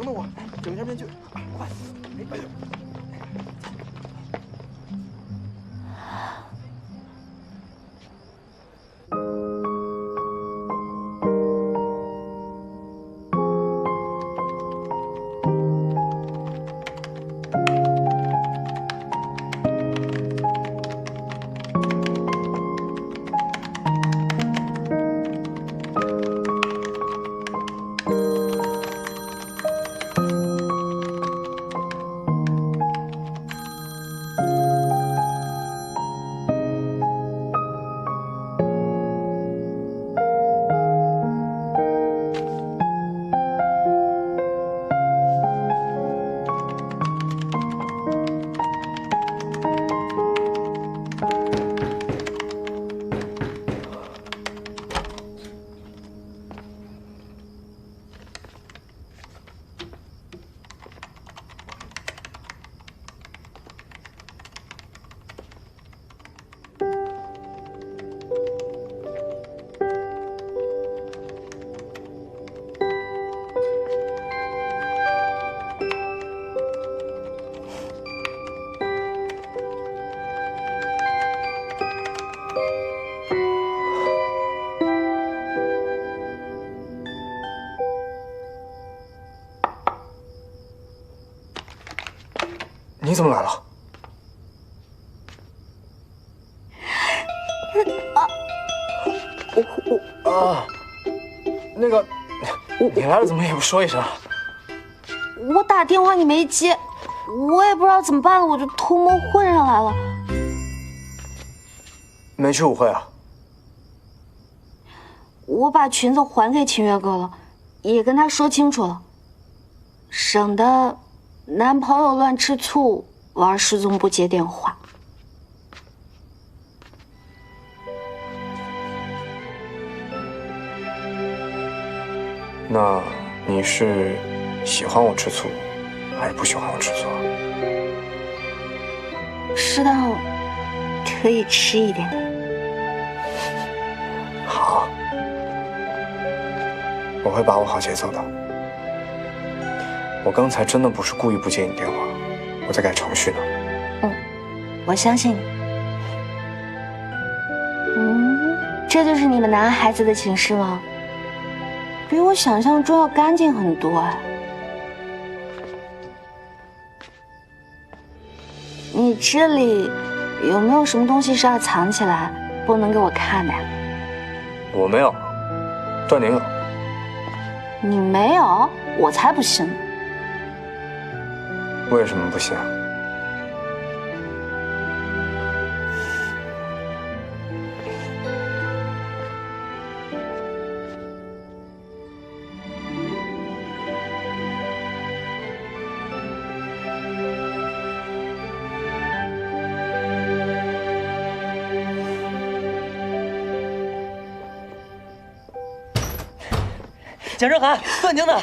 等我，整一下面具，快！哎呦！你怎么来了？那个，你来了怎么也不说一声？我打电话你没接，我也不知道怎么办了，我就偷摸混上来了。没去舞会啊？我把裙子还给秦月哥了，也跟他说清楚了，省得男朋友乱吃醋，玩失踪不接电话。那你是喜欢我吃醋，还是不喜欢我吃醋啊？适当可以吃一点点。好，我会把握好节奏的。我刚才真的不是故意不接你电话，我在改程序呢。我相信你。这就是你们男孩子的寝室吗？比我想象中要干净很多哎。你这里有没有什么东西是要藏起来，不能给我看的呀？我没有，段宁有。你没有？我才不信呢。为什么不信啊？蒋振涵，段宁呢？